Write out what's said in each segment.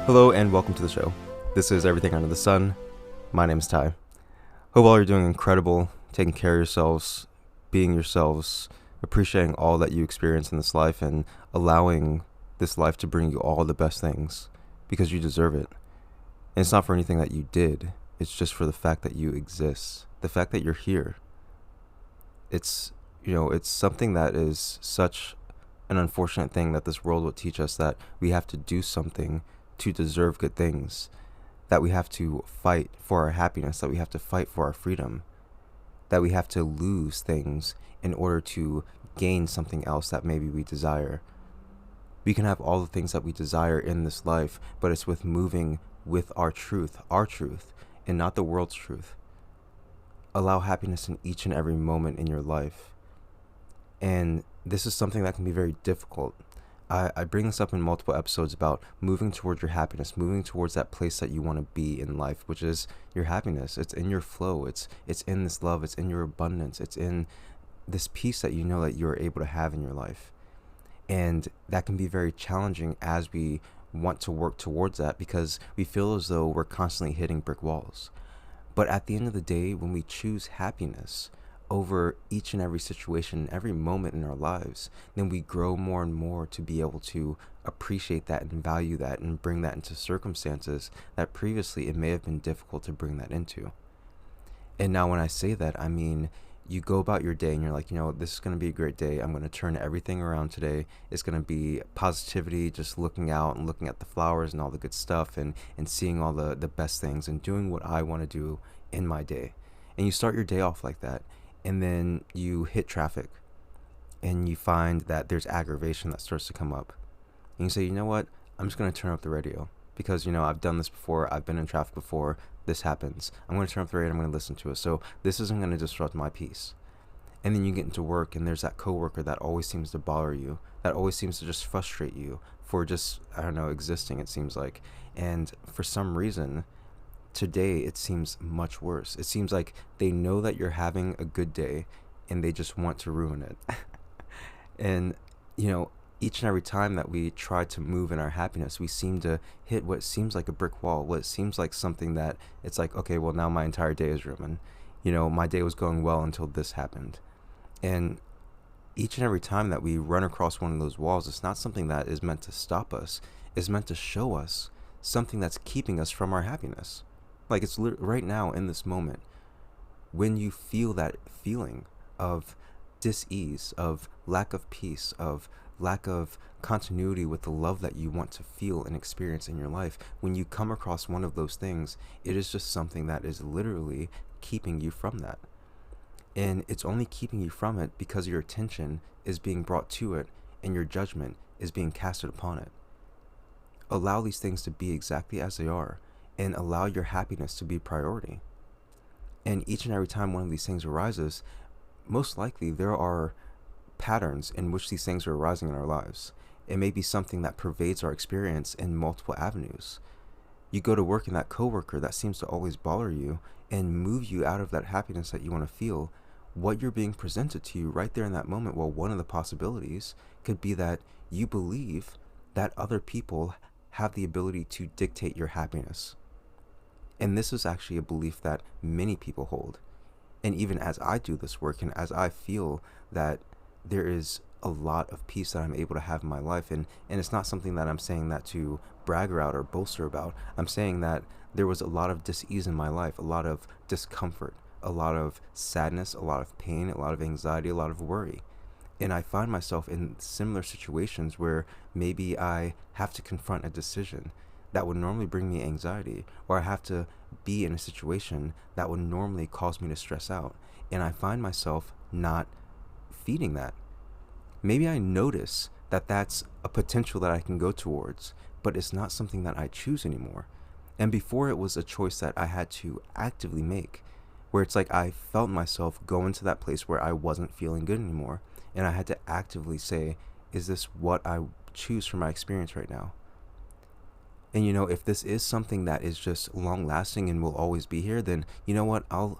Hello and welcome to the show. This is Everything Under the Sun. My name is Ty. Hope all you're doing incredible, taking care of yourselves, being yourselves, appreciating all that you experience in this life, and allowing this life to bring you all the best things because you deserve it. And it's not for anything that you did, it's just for the fact that you exist, the fact that you're here. It's something that is such an unfortunate thing that this world will teach us, that we have to do something to deserve good things, that we have to fight for our happiness, that we have to fight for our freedom, that we have to lose things in order to gain something else that maybe we desire. We can have all the things that we desire in this life, but it's with moving with our truth, and not the world's truth. Allow happiness in each and every moment in your life. And this is something that can be very difficult. I bring this up in multiple episodes about moving towards your happiness, moving towards that place that you want to be in life, which is your happiness. It's in your flow. It's in this love. It's in your abundance. It's in this peace that you know that you're able to have in your life. And that can be very challenging as we want to work towards that, because we feel as though we're constantly hitting brick walls. But at the end of the day, when we choose happiness over each and every situation, every moment in our lives, then we grow more and more to be able to appreciate that and value that and bring that into circumstances that previously it may have been difficult to bring that into. And now when I say that, I mean, you go about your day and you're like, this is going to be a great day. I'm going to turn everything around today. It's going to be positivity, just looking out and looking at the flowers and all the good stuff, and seeing all the best things and doing what I want to do in my day. And you start your day off like that. And then you hit traffic and you find that there's aggravation that starts to come up. And you say, you know what? I'm just going to turn up the radio because, I've done this before. I've been in traffic before. This happens. I'm going to turn up the radio. I'm going to listen to it. So this isn't going to disrupt my peace. And then you get into work and there's that coworker that always seems to bother you, that always seems to just frustrate you for just, existing, it seems like. And for some reason, today it seems much worse. It seems like they know that you're having a good day and they just want to ruin it. And each and every time that we try to move in our happiness, we seem to hit what seems like a brick wall, what seems like something that it's like, okay, well, now my entire day is ruined. My day was going well until this happened. And each and every time that we run across one of those walls, it's not something that is meant to stop us. It's meant to show us something that's keeping us from our happiness. Like, it's right now in this moment, when you feel that feeling of dis-ease, of lack of peace, of lack of continuity with the love that you want to feel and experience in your life, when you come across one of those things, it is just something that is literally keeping you from that. And it's only keeping you from it because your attention is being brought to it and your judgment is being casted upon it. Allow these things to be exactly as they are, and allow your happiness to be priority. And each and every time one of these things arises, most likely there are patterns in which these things are arising in our lives. It may be something that pervades our experience in multiple avenues. You go to work and that coworker that seems to always bother you and move you out of that happiness that you want to feel, what you're being presented to you right there in that moment, well, one of the possibilities could be that you believe that other people have the ability to dictate your happiness. And this is actually a belief that many people hold. And even as I do this work and as I feel that there is a lot of peace that I'm able to have in my life, and it's not something that I'm saying that to brag about or bolster about. I'm saying that there was a lot of dis-ease in my life, a lot of discomfort, a lot of sadness, a lot of pain, a lot of anxiety, a lot of worry. And I find myself in similar situations where maybe I have to confront a decision that would normally bring me anxiety, or I have to be in a situation that would normally cause me to stress out. And I find myself not feeding that. Maybe I notice that that's a potential that I can go towards, but it's not something that I choose anymore. And before, it was a choice that I had to actively make, where it's like I felt myself go into that place where I wasn't feeling good anymore. And I had to actively say, is this what I choose for my experience right now? And if this is something that is just long lasting and will always be here, then you know what? I'll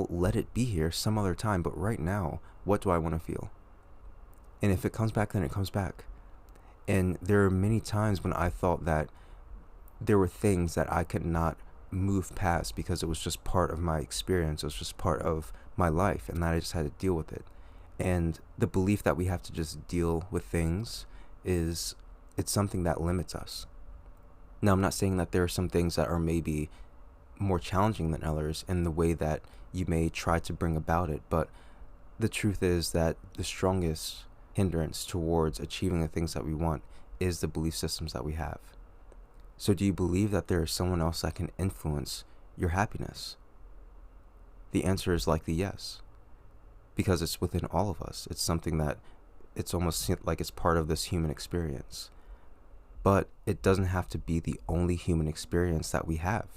let it be here some other time. But right now, what do I want to feel? And if it comes back, then it comes back. And there are many times when I thought that there were things that I could not move past because it was just part of my experience. It was just part of my life, and that I just had to deal with it. And the belief that we have to just deal with things is it's something that limits us. Now, I'm not saying that there are some things that are maybe more challenging than others in the way that you may try to bring about it, but the truth is that the strongest hindrance towards achieving the things that we want is the belief systems that we have. So do you believe that there is someone else that can influence your happiness? The answer is likely yes, because it's within all of us. It's something that it's almost like it's part of this human experience. But it doesn't have to be the only human experience that we have.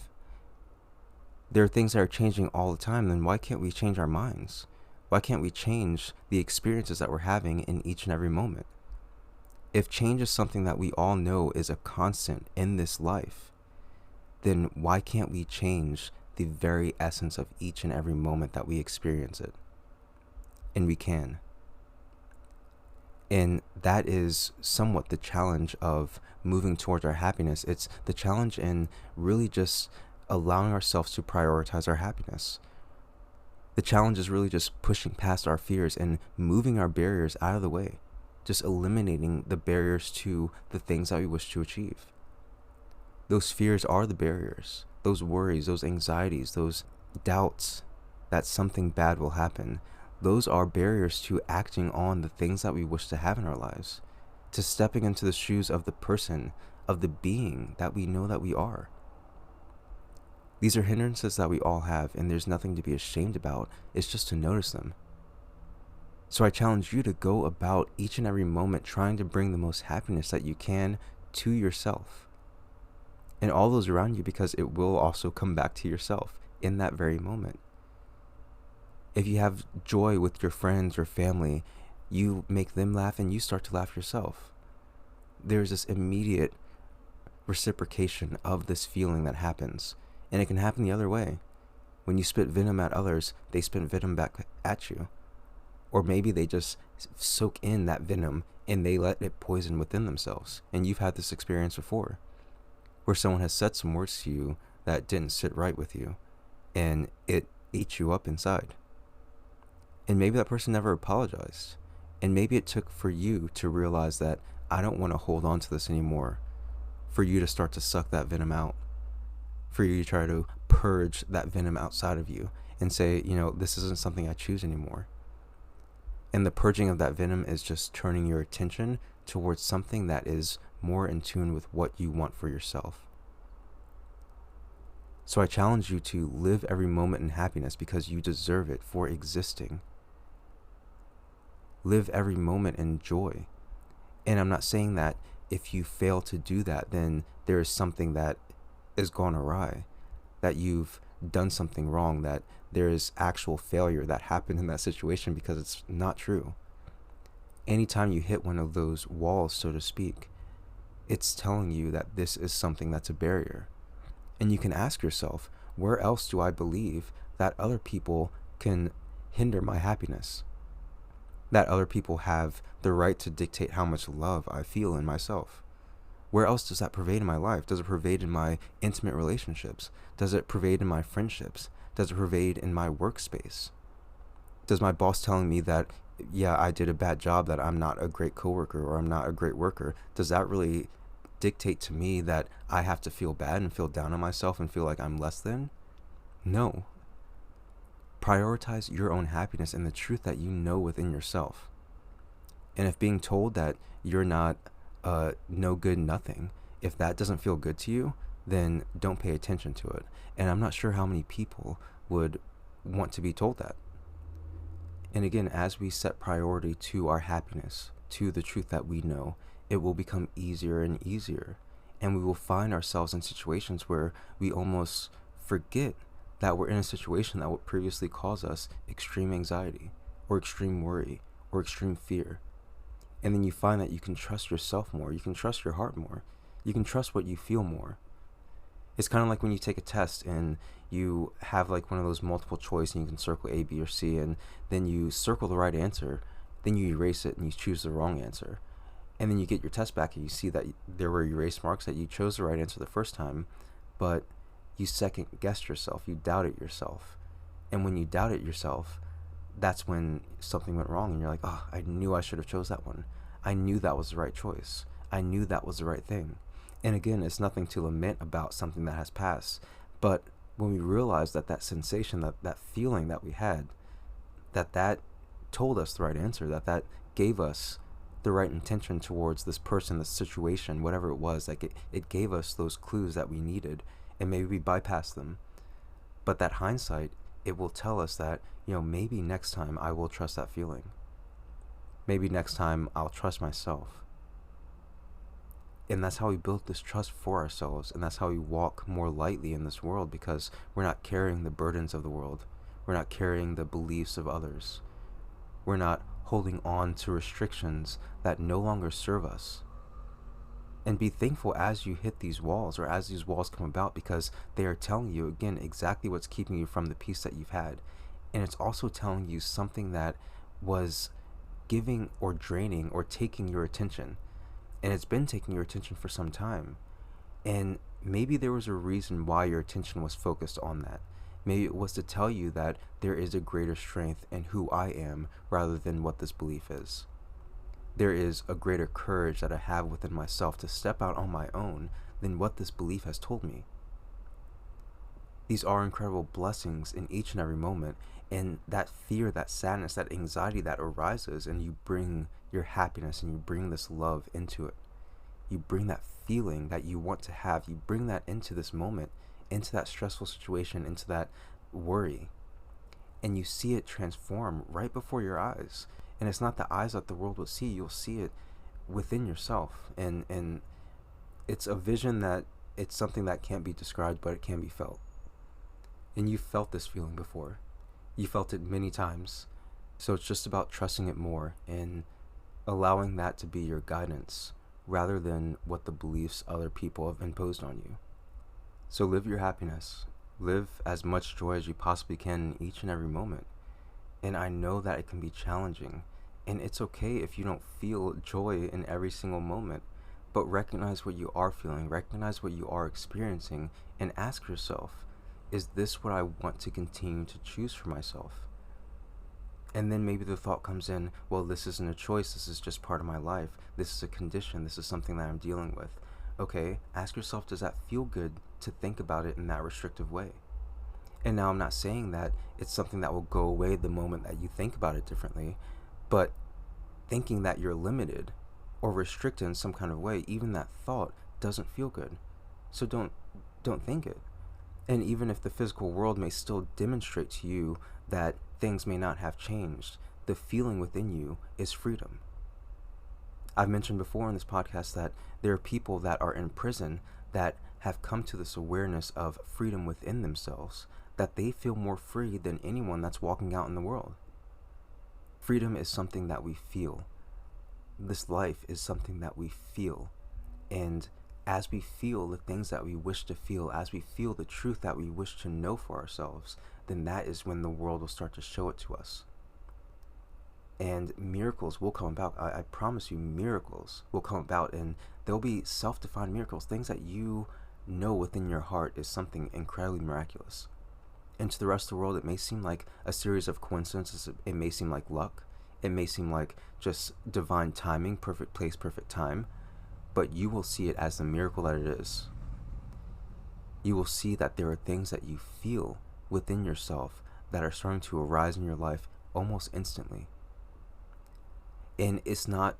There are things that are changing all the time, then why can't we change our minds? Why can't we change the experiences that we're having in each and every moment? If change is something that we all know is a constant in this life, then why can't we change the very essence of each and every moment that we experience it? And we can. And that is somewhat the challenge of moving towards our happiness. It's the challenge in really just allowing ourselves to prioritize our happiness. The challenge is really just pushing past our fears and moving our barriers out of the way. Just eliminating the barriers to the things that we wish to achieve. Those fears are the barriers. Those worries, those anxieties, those doubts that something bad will happen. Those are barriers to acting on the things that we wish to have in our lives. To stepping into the shoes of the person, of the being that we know that we are. These are hindrances that we all have, and there's nothing to be ashamed about. It's just to notice them. So I challenge you to go about each and every moment trying to bring the most happiness that you can to yourself and all those around you, because it will also come back to yourself in that very moment. If you have joy with your friends or family, you make them laugh and you start to laugh yourself. There's this immediate reciprocation of this feeling that happens, and it can happen the other way. When you spit venom at others, they spit venom back at you. Or maybe they just soak in that venom and they let it poison within themselves. And you've had this experience before, where someone has said some words to you that didn't sit right with you, and it ate you up inside. And maybe that person never apologized. And maybe it took for you to realize that I don't want to hold on to this anymore, for you to start to suck that venom out, for you to try to purge that venom outside of you and say, this isn't something I choose anymore. And the purging of that venom is just turning your attention towards something that is more in tune with what you want for yourself. So I challenge you to live every moment in happiness because you deserve it for existing. Live every moment in joy. And I'm not saying that if you fail to do that, then there is something that is gone awry, that you've done something wrong, that there is actual failure that happened in that situation, because it's not true. Anytime you hit one of those walls, so to speak, it's telling you that this is something that's a barrier. And you can ask yourself, where else do I believe that other people can hinder my happiness? That other people have the right to dictate how much love I feel in myself? Where else does that pervade in my life? Does it pervade in my intimate relationships? Does it pervade in my friendships? Does it pervade in my workspace? Does my boss telling me that, yeah, I did a bad job, that I'm not a great coworker or I'm not a great worker, does that really dictate to me that I have to feel bad and feel down on myself and feel like I'm less than? No. Prioritize your own happiness and the truth that you know within yourself. And if being told that you're not no good nothing, if that doesn't feel good to you, then don't pay attention to it. And I'm not sure how many people would want to be told that. And again, as we set priority to our happiness, to the truth that we know, it will become easier and easier. And we will find ourselves in situations where we almost forget that we're in a situation that would previously cause us extreme anxiety or extreme worry or extreme fear. And then you find that you can trust yourself more. You can trust your heart more. You can trust what you feel more. It's kind of like when you take a test and you have like one of those multiple choice and you can circle A, B, or C, and then you circle the right answer, then you erase it and you choose the wrong answer. And then you get your test back and you see that there were erase marks, that you chose the right answer the first time, but you second guessed yourself, you doubted yourself. And when you doubted yourself, that's when something went wrong and you're like, oh, I knew I should have chose that one. I knew that was the right choice. I knew that was the right thing. And again, it's nothing to lament about something that has passed. But when we realize that that sensation, that feeling that we had, that told us the right answer, that gave us the right intention towards this person, this situation, whatever it was, like it gave us those clues that we needed, and maybe we bypassed them. But that hindsight, it will tell us that, maybe next time I will trust that feeling. Maybe next time I'll trust myself. And that's how we build this trust for ourselves, and that's how we walk more lightly in this world, because we're not carrying the burdens of the world. We're not carrying the beliefs of others. We're not holding on to restrictions that no longer serve us. And be thankful as you hit these walls, or as these walls come about, because they are telling you, again, exactly what's keeping you from the peace that you've had. And it's also telling you something that was giving or draining or taking your attention. And it's been taking your attention for some time. And maybe there was a reason why your attention was focused on that. Maybe it was to tell you that there is a greater strength in who I am rather than what this belief is. There is a greater courage that I have within myself to step out on my own than what this belief has told me. These are incredible blessings in each and every moment, and that fear, that sadness, that anxiety that arises, and you bring your happiness and you bring this love into it. You bring that feeling that you want to have, you bring that into this moment, into that stressful situation, into that worry, and you see it transform right before your eyes. And it's not the eyes that the world will see, you'll see it within yourself. And it's a vision that it's something that can't be described, but it can be felt. And you've felt this feeling before. You felt it many times. So it's just about trusting it more and allowing that to be your guidance rather than what the beliefs other people have imposed on you. So live your happiness. Live as much joy as you possibly can in each and every moment. And I know that it can be challenging. And it's okay if you don't feel joy in every single moment. But recognize what you are feeling. Recognize what you are experiencing. And ask yourself, is this what I want to continue to choose for myself? And then maybe the thought comes in, well, this isn't a choice. This is just part of my life. This is a condition. This is something that I'm dealing with. Okay, ask yourself, does that feel good to think about it in that restrictive way? And now I'm not saying that it's something that will go away the moment that you think about it differently, but thinking that you're limited or restricted in some kind of way, even that thought doesn't feel good. So don't think it. And even if the physical world may still demonstrate to you that things may not have changed, the feeling within you is freedom. I've mentioned before in this podcast that there are people that are in prison that have come to this awareness of freedom within themselves, that they feel more free than anyone that's walking out in the world. Freedom is something that we feel. This life is something that we feel. And as we feel the things that we wish to feel, as we feel the truth that we wish to know for ourselves, then that is when the world will start to show it to us. And miracles will come about. I promise you, miracles will come about, and they'll be self-defined miracles, things that you know within your heart is something incredibly miraculous. And to the rest of the world, it may seem like a series of coincidences. It may seem like luck. It may seem like just divine timing, perfect place, perfect time. But you will see it as the miracle that it is. You will see that there are things that you feel within yourself that are starting to arise in your life almost instantly. And it's not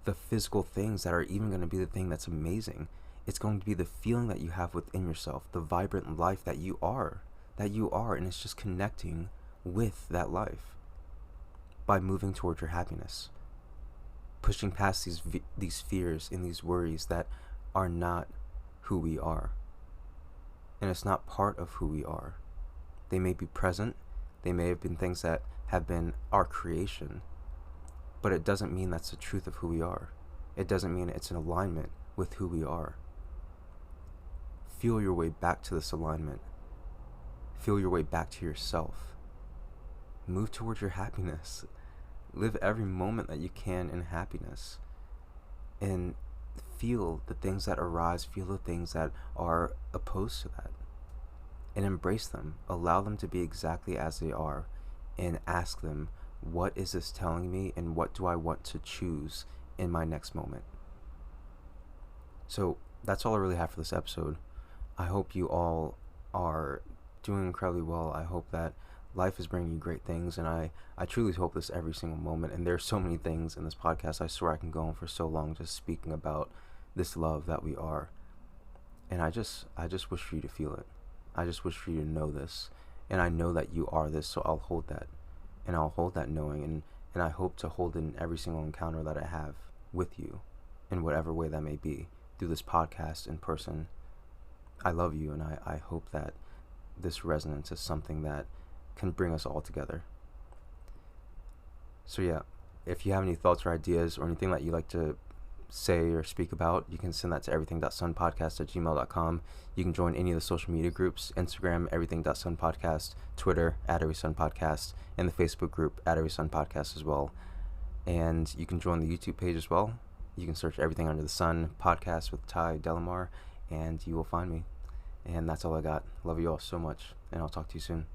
the physical things that are even going to be the thing that's amazing. It's going to be the feeling that you have within yourself, the vibrant life that you are, and it's just connecting with that life by moving towards your happiness, pushing past these fears and these worries that are not who we are. And it's not part of who we are. They may be present, they may have been things that have been our creation, but it doesn't mean that's the truth of who we are. It doesn't mean it's in alignment with who we are. Feel your way back to this alignment. Feel your way back to yourself. Move towards your happiness. Live every moment that you can in happiness. and feel the things that arise, feel the things that are opposed to that, and embrace them. Allow them to be exactly as they are, and ask them, what is this telling me, and what do I want to choose in my next moment? So that's all I really have for this episode. I hope you all are doing incredibly well. I hope that life is bringing you great things, and I truly hope this every single moment. And there's so many things in this podcast. I swear I can go on for so long just speaking about this love that we are. And I just wish for you to feel it. I just wish for you to know this. And I know that you are this, so I'll hold that. And I'll hold that knowing, and I hope to hold it in every single encounter that I have with you, in whatever way that may be, through this podcast, in person. I love you, and I hope that this resonance is something that can bring us all together. So yeah, if you have any thoughts or ideas or anything that you'd like to say or speak about, you can send that to everything.sunpodcast@gmail.com. You can join any of the social media groups: Instagram, everything.sunpodcast, Twitter, @everysunpodcast, and the Facebook group, @everysunpodcast as well. And you can join the YouTube page as well. You can search Everything Under the Sun podcast with Ty Delamar, and you will find me. And that's all I got. Love you all so much, and I'll talk to you soon.